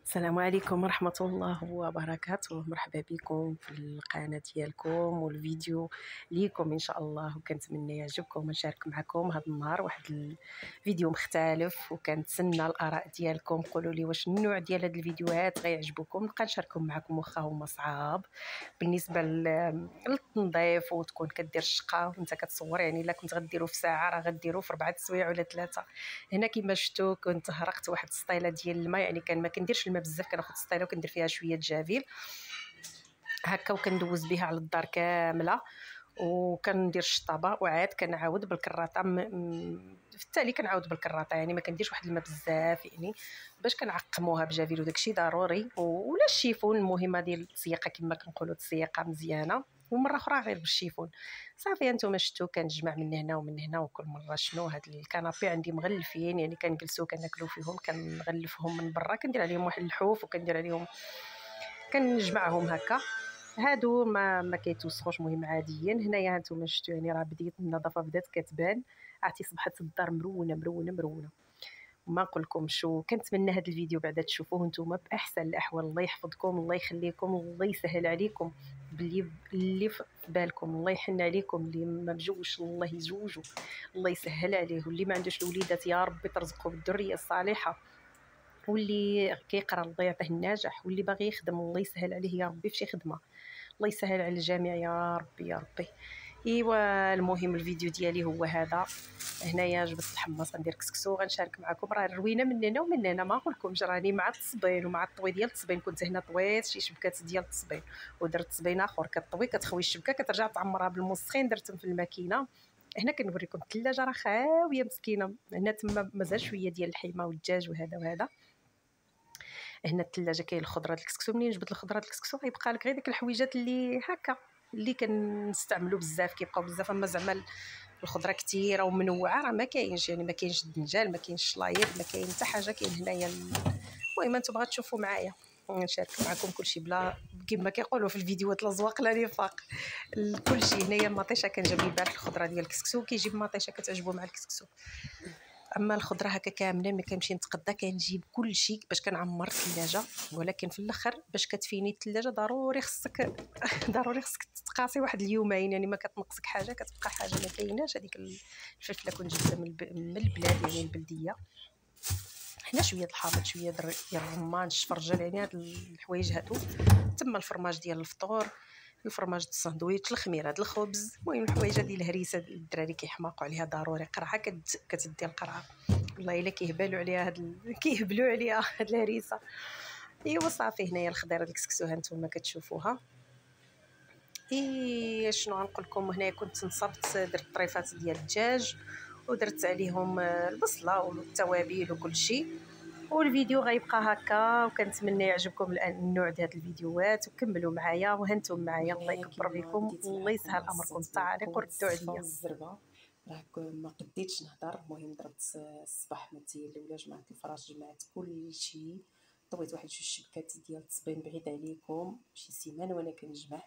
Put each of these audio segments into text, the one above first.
السلام عليكم ورحمة الله وبركاته. مرحبا بكم في القناة ديالكم والفيديو ليكم إن شاء الله، وكنتمنى يعجبكم ونشارك معكم هذا النهار واحد الفيديو مختلف، وكنتسنى الآراء ديالكم. قولوا لي واش النوع ديال هاد الفيديوهات غيعجبكم، نبقى نشاركهم معكم واخا هما صعاب. بالنسبة للتنظيف وتكون كدير الشقة وانت كتصور، يعني الا كنت غديرو في ساعة راه غديرو في 4 سوايع ولا 3. هنا كما شفتوا كنت هرقت واحد السطيله ديال الماء، يعني ما كنديرش الماء بزاف، كناخذ السطيله وكندير فيها شويه جافيل هكا وكندوز بها على الدار كامله، وكندير الشطابه وعاد كنعاود بالكراطه في التالي كنعاود بالكراطه، يعني ما كنديرش واحد الماء بزاف يعني باش كنعقموها بجافيل، وداكشي ضروري. ولا الشيفون، المهمه ديال التسييقه كما كنقولوا التسييقه مزيانه، ومره اخرى غير بالشيفون. صافي انتم شفتوا كنجمع من هنا ومن هنا، وكل مره شنو هاد الكنابي عندي مغلفين، يعني كنجلسوا كناكلوا فيهم، كنغلفهم من برا، كندير عليهم واحد الحوف وكندير عليهم كنجمعهم هكا. هادو ما كيتوسخوش، مهم عاديين. هنايا هانتوما شفتوا يعني راه بديت النظافه بدات كتبان، عرفتي صبحت الدار مرونه مرونه مرونه. ما نقول لكم شو، كنتمنى هذا الفيديو بعدا تشوفوه نتوما باحسن الاحوال. الله يحفظكم، الله يخليكم، الله يسهل عليكم اللي في بالكم، الله يحن عليكم اللي ما مجوش الله يزوجوا، الله يسهل عليه، واللي ما عندوش الوليدات يا ربي ترزقه بالذريه الصالحه، واللي كيقرا الله يعطيه النجاح، واللي باغي يخدم الله يسهل عليه يا ربي فشي خدمه، الله يسهل على الجميع يا ربي يا ربي. ايوا المهم الفيديو ديالي هو هذا. هنايا جبت الحمص غندير كسكسو غنشارك معكم، راه الروينه من هنا ومن هنا، ما نقولكمش راني مع التصبين ومع الطوي ديال التصبين. كنت هنا طويت شي شبكات ديال التصبين ودرت تصبين اخر، كطوي كتخوي الشبكه كترجع تعمرها بالماء السخين، درتهم في الماكينه. هنا كنوريكم الثلاجه راه خاويه مسكينه، هنا تما مازال شويه ديال اللحمه والدجاج وهذا وهذا. هنا الثلاجه كاين الخضره ديال الكسكسو، منين جبت الخضره ديال الكسكسو غيبقى لك غير ديك الحويجات اللي هكا اللي كنستعملوا بزاف، كيبقاو بزاف. اما زعما الخضره كثيره ومنوعه راه ما كاينش، يعني ما كاينش الدنجال، ما كاينش الشلايض، ما كاين حتى حاجه. كاين هنايا المهم انتم غتشوفوا معايا، نشارك معكم كلشي بلا كما كيقولوا في الفيديوهات الازواق لا نفاق. كلشي هنايا المطيشه كنجيب لي بالك الخضره ديال الكسكسو، كيجيب مطيشه كتعجبو مع الكسكسو. اما الخضره هكا كامله ملي كنمشي نتقدى كنجيب كلشي باش كنعمر الثلاجه، ولكن في الاخر باش كتفيني الثلاجه ضروري خصك ضروري خصك تقاسي واحد اليومين، يعني ما كتنقصك حاجه كتبقى حاجه ما كايناش. هذيك الفلفله كنت جبتها من البلاد يعني البلديه. هنا شويه الحامض، شويه ديال الرمان، الشفرجل، يعني هاد الحوايج هادو. تما الفرماج ديال الفطور، الفرماج ديال الساندويتش، الخميره ديال الخبز، المهم الحوايج ديال الهريسه الدراري كيحماقوا عليها ضروري. قرعه كتدي القرعه، والله الا كيهبلوا عليها كيهبلوا عليها هاد الهريسه. ايوا صافي هنايا الخضيره ديال الكسكسو ها نتوما كتشوفوها. شنو غنقول لكم، هنا كنت نصبت درت طريفات ديال الدجاج ودرت عليهم البصله والتوابل وكل شيء. والفيديو غيبقى هكا، وكنتمنى يعجبكم النوع ديال الفيديوهات، وكملوا معايا وهنتم معايا. الله يكبر بكم، بديت الله نحكم يسهل مع امركم، الصوت التعاليق ديالكم وردوا الصفه عليا. والزربه. راه ما قديتش نهضر، المهم ضربت الصباح ما تيلي جمعت الفراش، جمعت كل شيء، طويت واحد 2 شبكات ديال التصبين بعيد عليكم شي سيمانه وانا كنجمع.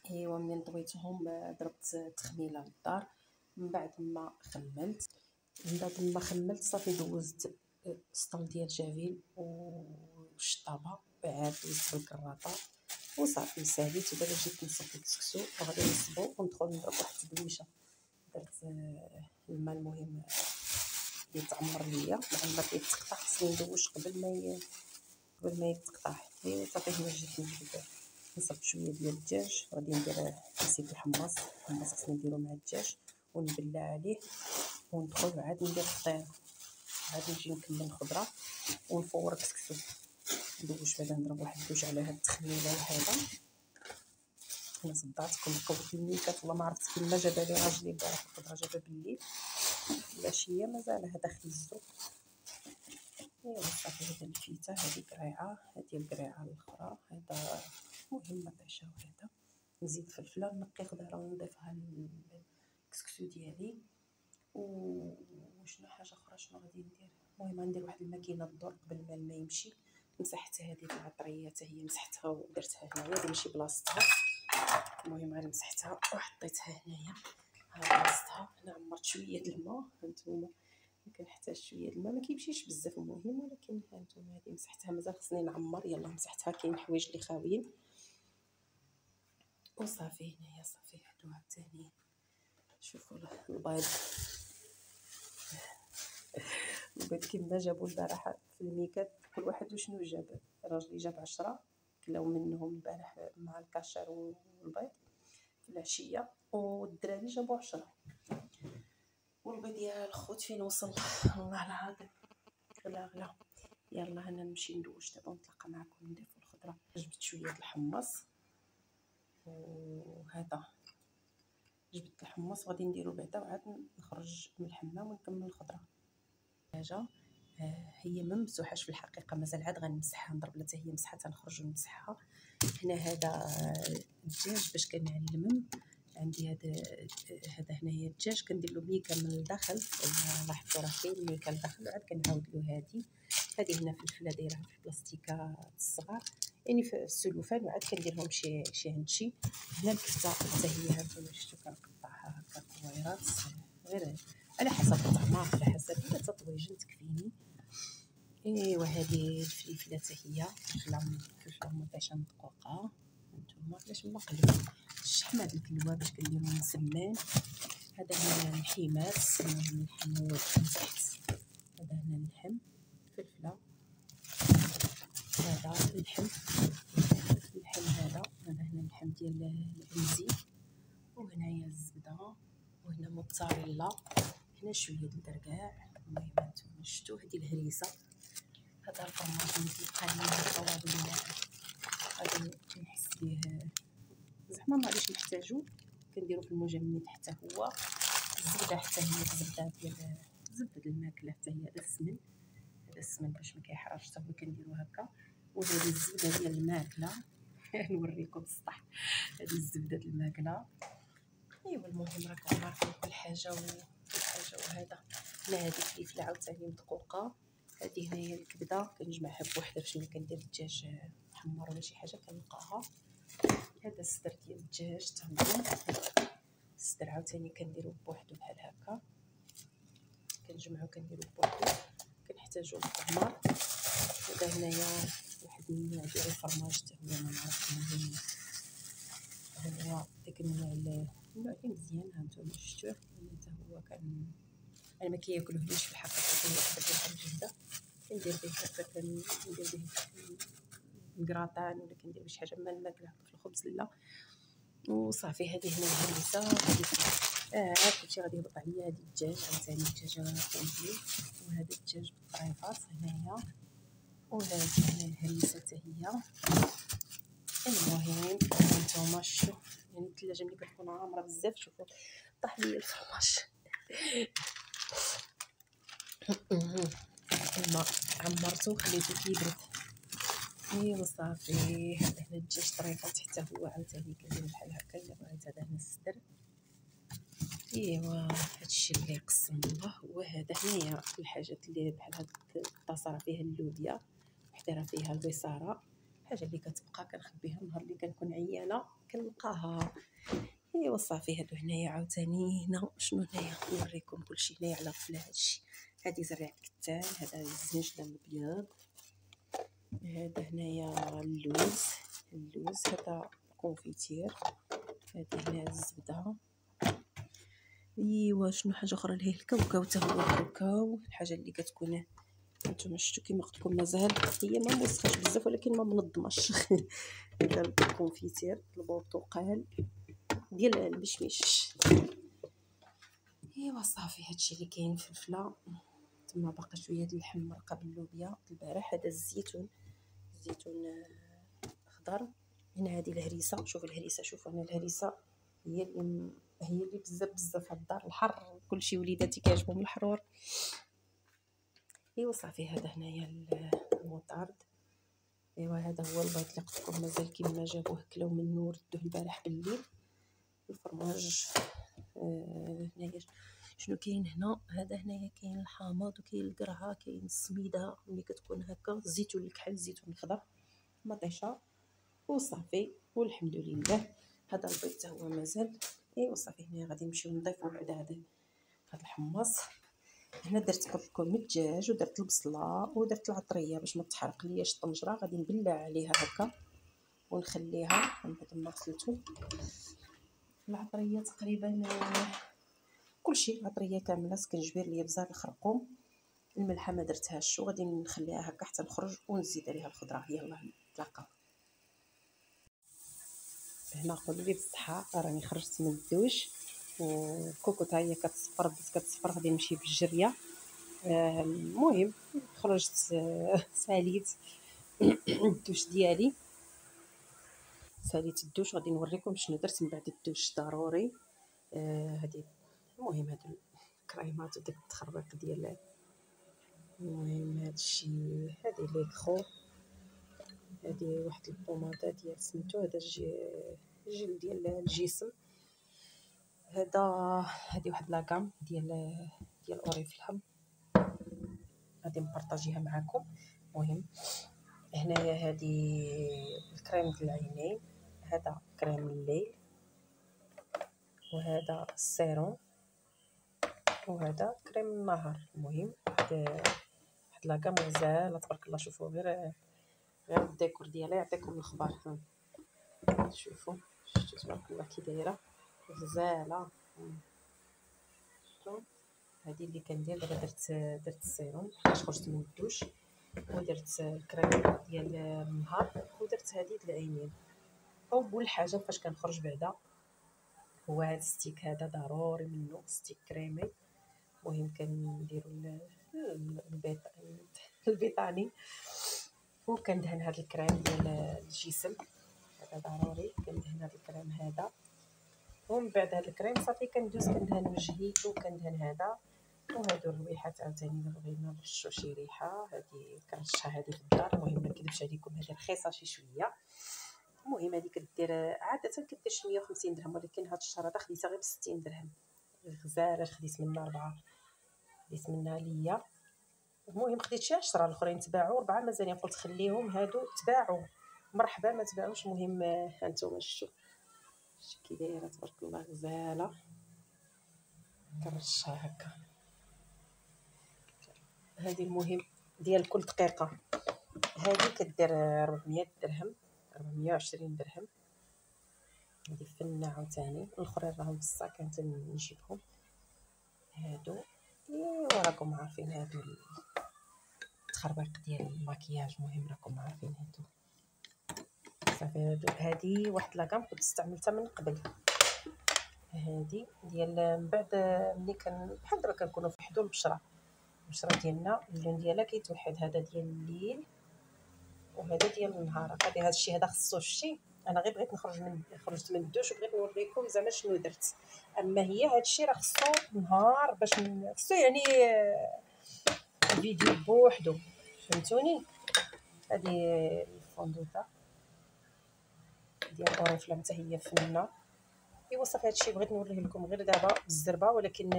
ايوا منين طويتهم ضربت تخميله للدار. من بعد ما خملت صافي دوزت سطل ديال جافيل والشطابه، عاد دوزت بالكراطه وصافي ساليت. ودابا جيت نصب الكسكسو وغادي نصبو وندخل نضرب واحد التدويشه. درت الماء المهم يتعمر ليا مع الماء كيتقطع، خصني ندوش قبل ما يتقطع. ايوا صافي هنا جيت نصب شويه ديال الدجاج، غادي ندير نسيت الحمص خصني نديرو مع الدجاج ونبلع عليه وندخل عاد ندير الفطيره، عاد نجي نكمل الخضره ونفور الكسكسو. ندوش بعدا نضرب واحد الدوش على هاد التخميله وهذا. انا صدعتكم قوت الميكات، والله ما عرفت كيما جابها لي راجلي البارح الخضره، جابها بالليل العشيه مازال هذا خيزو. ايوا صافي هذا الفيته، هذه قريعه، هذه القريعه الاخرى، هذا مهم مطيشه وهذا. نزيد فلفله ونقي خضره ونضيفها للكسكسو ديالي. وشنو حاجه اخرى شنو غادي ندير، المهم غندير واحد الماكينه الدور قبل ما الماء يمشي. مسحت هذه العطريه حتى هي مسحتها ودرتها هنايا، هذه ماشي بلاصتها، المهم غير مسحتها وحطيتها هنايا ها بلاصتها. هنا عمرت شويه د الماء هانتوما كنحتاج شويه الماء، ما كيمشيش بزاف المهم، ولكن ها نتوما هذه مسحتها مازال خصني نعمر. يلا مسحتها، كاين حوايج اللي خاويين وصافي. هنايا صافي هادو عاوتاني شوفوا البيض. البيض كيما جابوا البارح في الميكات، كل واحد وشنو جاب. راجلي جاب 10 كلاو منهم البارح مع الكاشير والبيض في العشيه، والدراري جابوا 10. والبيض ديال الخوت فين وصل والله العظيم غلا. يلا انا نمشي ندوش دابا ونتلاقى معكم نضيفوا الخضره. جبت شويه الحمص، وهذا جبت الحمص غادي نديرو بعدا، وعاد نخرج من الحمام ونكمل الخضره. حاجه هي ما ممسوحاش في الحقيقه، مازال عاد غنمسحها، نضرب لها حتى هي مسحه تنخرج نمسحها. هنا هذا الدجاج باش كنعلمم، عندي هذا هنايا الدجاج كندير له ميكه من الداخل، لاحظتوا راه كاين ميكه لداخل، وعاد كنعاود له هذه هنا فلفله دايرها في بلاستيكه الصغار، يعني في السلوفان، وعاد كندير لهم شي هنشي. هنا الكفته حتى هي هانتوما شفتوا كنقطعها هكا كويرات، غير على حسب الطعم، على حسب الا تطويجن تكفيني. ايوا هذه الفلفله حتى هي فلفله مطيشه مدقوقه. هانتوما علاش مقلب الشحم هذا الكلوه باش كنديرو مسمان. هذا هنا الحمات، اللحم هو من تحت. هذا هنا اللحم، فلفله، هذا اللحم هذا هنا اللحم ديال العنزي، وهنايا الزبده، وهنا موتزاريلا، هنا شويه الدركاع. المهم هانتوما شفتوا هذه الهريسه، هذا الفرماج اللي كيبقى لي الطوابل غادي كنحس به زعما ما غاديش نحتاجو، كنديرو في المجمد حتى هو. الزبده حتى هي الزبده ديال زبده الماكله حتى هي، هذا السمن باش ما كيحرقش حتى هو كنديرو هكا. وهذه الزبده ديال الماكله نوريكم السطح، هذه الزبده ديال الماكله. ايوا المهم راكم عارفين كل حاجه وهذا. هنا هذه الفلفله عاوتاني مدقوقه. هذه هنايا الكبده كنجمعها بوحدها باش ملي كندير الدجاج محمر ولا شي حاجه كنلقاها. هذا الصدر ديال الدجاج تا هو، الصدر عاوتاني كنديرو بوحدو بحال هكا، كنجمعو كنديرو بوحدو، كنحتاجو الحمار. هذا هنايا واحد من النوع ديال الفرماج تا هو ما نعرفش هو داك النوع اللي مزيان. هانتوما شفتوه حتى هو انا ما كياكلوهليش في الحقيقه، هو واحد الحاجه جديده كندير به هكا، كندير به الكراطان ولا كندير به شي حاجه من الماكله في الخبز لا. وصافي هذه هنا الهريسه عاد كلشي غادي يهبط عليا. هذه الدجاج عاوتاني الدجاجه كاملين، وهذا الدجاج بالطريفات هنايا، وهذه هنا الهريسه حتى هي. المهم هانتوما شفتوا يعني الثلاجه ملي كتكون عامره بزاف، شوفوا طاح لي الفرماج الماء عمرته وخليته كيبرد. ايوا صافي هذا هنا الدجاج طريفات حتى هو عاوتاني كندير بحال هكا الا بغيت. هذا هنا الصدر. ايوا هادشي اللي قسم الله. وهذا هنايا الحاجات اللي بحال هاد الطاسه راه فيها اللوبيا، وحده راه فيها البصاره، الحاجه اللي كتبقى كنخبيها النهار اللي كنكون عيانه كنلقاها. ايوا صافي هادو هنايا عاوتاني. هنا شنو هنايا نوريكم كلشي هنايا على غفله. هادشي هادي زرع الكتان، هذا الزنجله الابيض، هذا هنايا اللوز، هذا كونفيتير، هذه هنا الزبده. ايوا شنو حاجه اخرى اللي هي الكاوكاو، حتى هو الكاوكاو الحاجه اللي كتكون نتوما شفتوا كيما قلت لكم مازال هي ما موسخاش بزاف ولكن ما منظماش. هذا الكونفيتير البرتقال ديال المشمش. ايوا صافي هادشي اللي كاين. فلفله تما باقي شويه د اللحم مرقه باللوبيا البارح. هذا الزيتون خضر. هنا هذه الهريسه، شوفوا الهريسه، شوفوا هنا الهريسه هي اللي بزاف على الدار الحر كلشي وليداتي كيعجبهم الحرور. ايوا صافي هذا هنايا المطارد. ايوا هذا هو البيض اللي قلت لكم مازال كيما جابوه كلاو منه وردوه البارح بالليل. الفرماج هنايا شنو كاين هنا. هذا هنايا كاين الحامض وكاين القرعه، كاين السميده ملي كتكون هكا، الزيتون الكحل، الزيتون الخضر، مطيشه، وصافي والحمد لله. هذا البيض حتى هو مازال. ايوا صافي هنا غادي نمشيو نضيفو بعدا هذا الحمص. هنا درت قلت لكم الدجاج ودرت البصله ودرت العطريه باش ما تحرق لياش الطنجره. غادي نبلع عليها هكا ونخليها من بعد ما غسلته. العطريه تقريبا كلشي، العطريه كامله، سكنجبير، الابزار، الخرقوم، الملحه ما درتهاش، وغادي نخليها هكا حتى نخرج ونزيد عليها الخضره. يلا نتلاقاو. هنا قولوا لي بالصحه، راني خرجت من الدوش وكوكو تا هي كتصفر، بدات كتصفر، غادي نمشي بالجريه. المهم خرجت، ساليت الدوش ديالي، ساليت الدوش. غادي نوريكم شنو درت من بعد الدوش ضروري. هذه المهم هاد الكريمات وداك التخربيق ديال، المهم هادشي، هادي لي كرو، هادي واحد البوماده ديال سميتو هذا جيل ديال الجسم. هادي واحد لاكام ديال اوريفلام، غادي نبارطاجيها معكم. المهم هنايا هادي الكريم ديال العينين، هذا كريم الليل، وهذا السيروم، وهذا كريم النهار. المهم واحد لاكام غزاله تبارك الله. شوفوا غير الديكور ديالها يعطيكم الخبر. شوفوا شفتوا تبارك الله كي دايره غزاله. هذه اللي كندير دابا. درت السيروم فاش خرجت من الدوش، ودرت الكريم ديال النهار، ودرت هذه ديال العينين. اول حاجه فاش كنخرج بعدا هو هذا ستيك، هذا ضروري منه ستيك كريمي. المهم كنديروا البيطاني، وكندهن هذا الكريم ديال الجسم، هذا ضروري كندهن هذا الكريم هذا. ومن بعد هذا الكريم صافي كندوز كندهن وجهي وكندهن هذا. وهادو الريحات عاوتاني الا بغينا نرشو شي ريحه، هذه كنرشها هذه في الدار. المهم ما نكذبش عليكم، هذه رخيصه شي شويه. المهم هذه كدير عاده كدير شي 150 درهم، ولكن هاد الشهر هذا خديتها غير ب 60 درهم. غزاله، خديت منها 4، خديت منها ليا. المهم خديت شي 10، الاخرين تباعوا 4 مازال، قلت خليهم هادو تباعوا مرحبا، ما تباعوش. المهم هانتوما شفتوا كي دايره تبارك الله غزاله. كنرشها هكا. هذه المهم ديال كل دقيقه. هذه كدير 400 درهم، 420 درهم. هذه فنه عاوتاني. الاخرين راهم في الصاك انت نجيبهم هادو. ايوا راكم عارفين هادو التخربيق ديال الماكياج. المهم راكم عارفين هادو صافي. هادو هذه واحد لاكام كنت استعملتها من قبل، هذه ديال من بعد ملي كان بحال دابا كنكونوا في حدو البشره ديالنا، اللون ديالها كيتوحد. هذا ديال الليل وهذا ديال النهار. غادي هذا الشيء هذا خصو شتي. انا غير بغيت خرجت من الدوش وبغيت نوريكم زعما شنو درت. اما هي هذا الشيء راه خصو نهار باش خصو يعني فيديو بوحدو، فهمتوني. هذه الفوندوطه ديال اوريفلام حتى هي فنه. ايوا صافي هادشي بغيت نوريه لكم غير دابا بالزربه، ولكن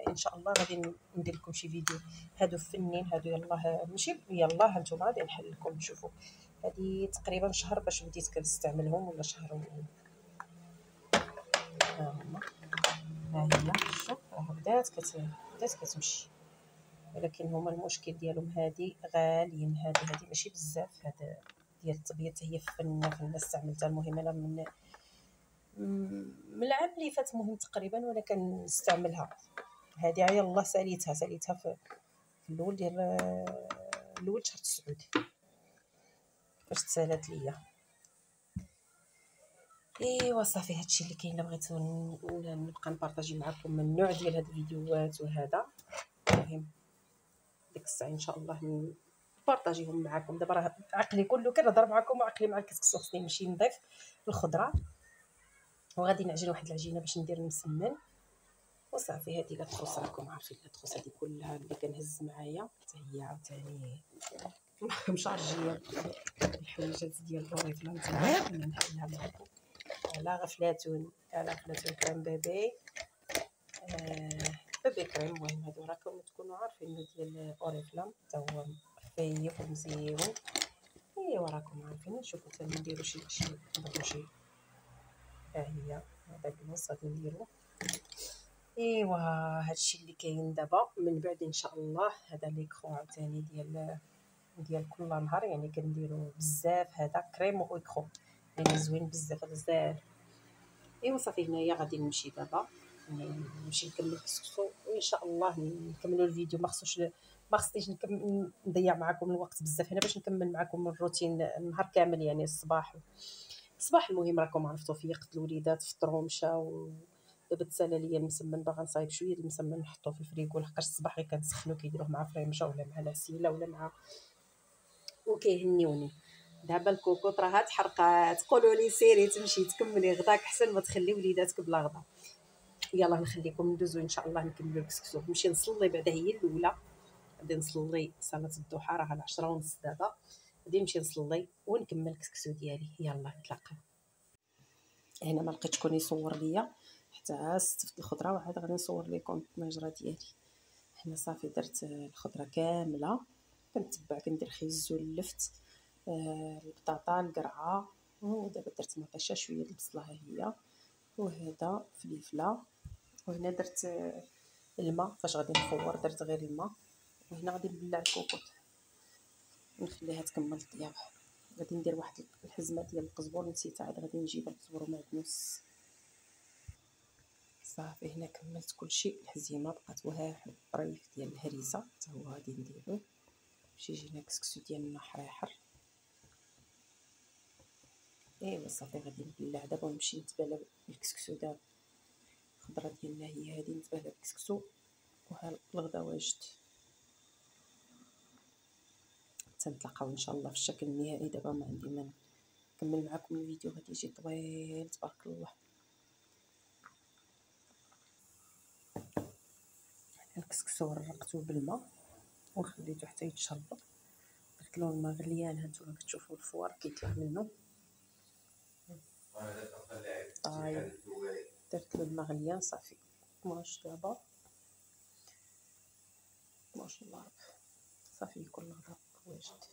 ان شاء الله غادي ندير لكم شي فيديو. هادو فنين هادو. يلاه ماشي يلاه هانتوما غادي نحل لكم. شوفوا هذه تقريبا شهر باش بديت كنستعملهم، ولا شهر هما. ها هي شوف راه بدات كتمشي، ولكن هما المشكل ديالهم هادي غاليين. هادي ماشي بزاف. هذا ديال التبييض هي فنه استعملتها. المهم انا من العام اللي فات مهم تقريبا وانا كنستعملها. هذه يلاه ساليتها في الاول ديال الاول شهر 9 فاش تسالات ليا. ايوا صافي هادشي اللي كاين. بغيت نبقى نبارطاجي معكم من النوع ديال هاد الفيديوهات وهذا. المهم ديك الساعه ان شاء الله نبارطاجيهم معكم. دابا راه عقلي كله كنهضر معكم وعقلي مع الكسكس، خصني نمشي نضيف الخضره، وغادي نعجن واحد العجينه باش ندير المسمن وصافي. هذه لا تخص راكم عارفين لا تخص. هذه كلها اللي كنهز معايا حتى هي عاوتاني مشارجيه الحويجات ديال اوريفلام. انا نحلها معكم على غفلاتون كريم بيبي، بيبي كريم. المهم هادو راكم تكونوا عارفين ديال اوريفلام حتى هو خفيف ومزيون. ايوا راكم عارفين. نشوفوا حتى نديروا شي نضربوا شي. ها هي هذا الكلاص غادي نديرو ايوا هادشي اللي كاين دابا. من بعد ان شاء الله هذا ليكرون عاوتاني ديال كل نهار، يعني كنديرو بزاف. هذا كريم او اكرو، يعني زوين بزاف هذا بزاف. ايوا صافي هنايا غادي نمشي دابا، نمشي نكمل الكسكسو وان شاء الله نكملوا الفيديو. ما خصنيش نضيع معكم الوقت بزاف هنا باش نكمل معكم الروتين النهار كامل، يعني الصباح المهم راكم عرفتوا فيقت الوليدات فطروا مشاو. دابا تسالى ليا المسمن، باغا نصايب شويه المسمن نحطوه في الفريكو، لحقاش الصباح غير كنسخنو كيديروه مع فريمجه ولا مع العسيله ولا مع وكيهنيوني. دابا الكوكوط راها تحرقات، قولوا لي سيري تمشي تكملي غداك احسن ما تخلي وليداتك بلا غدا. يلا نخليكم ندوزو ان شاء الله نكملوا الكسكسو. نمشي نصلي بعدا هي الاولى، غادي نصلي صلاه الضحى، راه 10:30 دابا. غادي نمشي نصلي ونكمل الكسكسو ديالي. يلا نتلاقاو. هنا ما لقيت شكون يصور ليا حتى استفدت الخضره، وعاد غادي نصور لكم الطنجره ديالي. هنا صافي درت الخضره كامله، كنتبع كندير خيزو اللفت، البطاطا القرعه، ودابا درت مطيشه شويه البصله ها هي، وهذا فليفله. وهنا درت الماء فاش غادي نفور، درت غير الماء. وهنا غادي نبلع الكوكوط ونخليها تكمل الطياب. غادي ندير واحد الحزمه ديال القزبر، نسيتها عاد غادي نجيب القزبر ومعدنوس. صافي هنا كملت كلشي. الحزيمه بقات واحد الطريف ديال الهريسه حتى هو غادي نديروه باش يجينا كسكسو ديالنا حريحر. ايوا صافي غادي نبلع دابا ونمشي نتبالا بالكسكسو. دابا الخضره ديالنا هي هادي، نتبالا بالكسكسو وها الغدا واجد. تنتلاقاو ان شاء الله في الشكل النهائي. دابا ما عندي ما نكمل معكم الفيديو، غادي يجي طويل تبارك الله. الكسكسو رقته بالماء وخليته حتى يتشرب. درت له الماء غليان، هانتوما كتشوفوا الفوار كيطلع منه. طايب درت له الماء غليان صافي. 12 دابا 12 الله صافي يكون الغدا واجد.